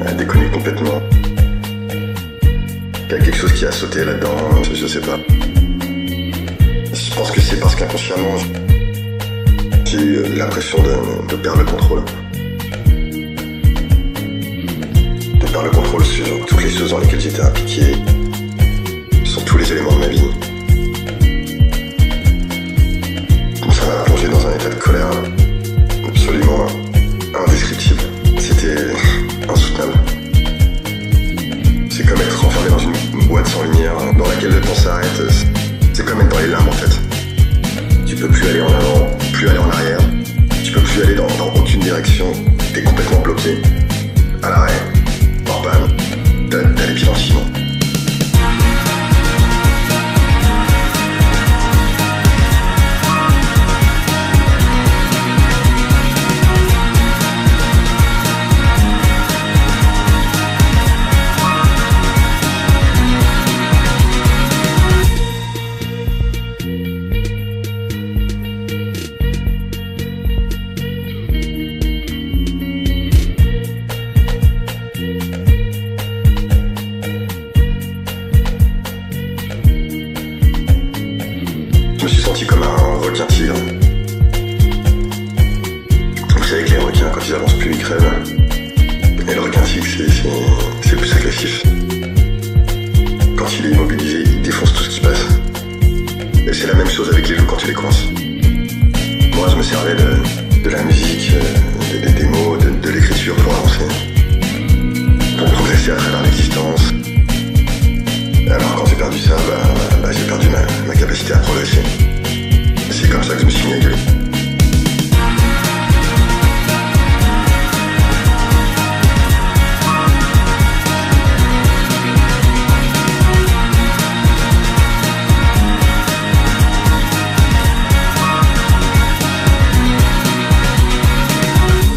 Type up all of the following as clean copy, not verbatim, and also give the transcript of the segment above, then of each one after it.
a déconné complètement. Il y a quelque chose qui a sauté là-dedans, je sais pas. Je pense que c'est parce qu'inconsciemment, j'ai eu l'impression de perdre le contrôle. De perdre le contrôle sur toutes les choses dans lesquelles j'étais impliqué, sur tous les éléments de ma vie. Ça m'a plongé dans un état de colère absolument indescriptible. C'était insoutenable. C'est comme être enfermé dans une boîte sans lumière, dans laquelle le temps s'arrête. C'est comme être dans les limbes en fait. Tu peux plus aller en avant, plus aller en arrière. Tu peux plus aller dans aucune direction. T'es complètement bloqué. À l'arrêt, en panne. T'as les pieds dans le ciment. Je me suis senti comme un requin-tigre. Vous savez que les requins, quand ils avancent plus, ils crèvent. Et le requin-tigre, c'est le plus agressif. Quand il est immobilisé, il défonce tout ce qui passe. Et c'est la même chose avec les loups quand tu les coinces. Moi, je me servais de la musique, des mots, de l'écriture pour avancer. Pour progresser à travers l'existence. Alors quand j'ai perdu ça, j'ai perdu ma capacité à progresser. C'est comme ça que je me suis mis à gueuler.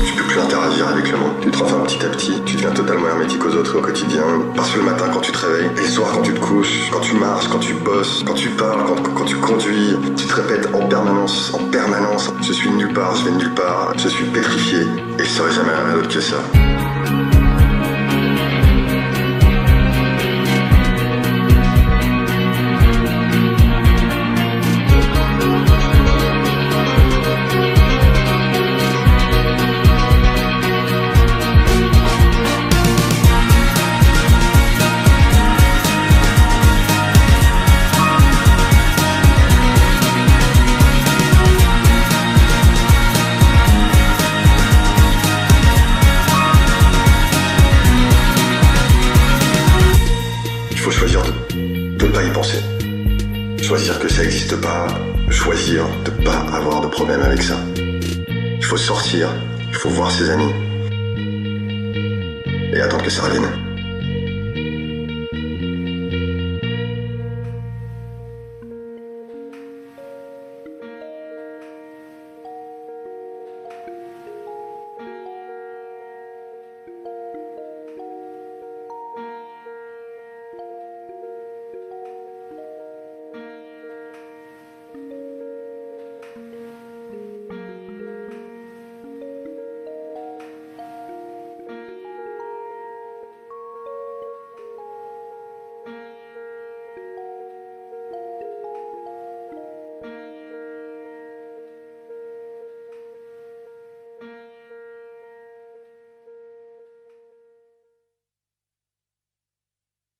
Tu peux plus interagir avec le monde. Tu te renfermes petit à petit. Tu deviens totalement hermétique aux autres au quotidien. Parce que le matin quand tu te réveilles, et le soir quand tu te couches, quand tu marches, quand tu bosses, quand tu parles, quand tu conduis, tu te répètes en permanence, je suis nulle part, je vais nulle part, je suis pétrifié, et je serai jamais rien d'autre que ça. Il faut choisir de ne pas y penser. Choisir que ça n'existe pas. Choisir de ne pas avoir de problème avec ça. Il faut sortir, il faut voir ses amis. Et attendre que ça revienne.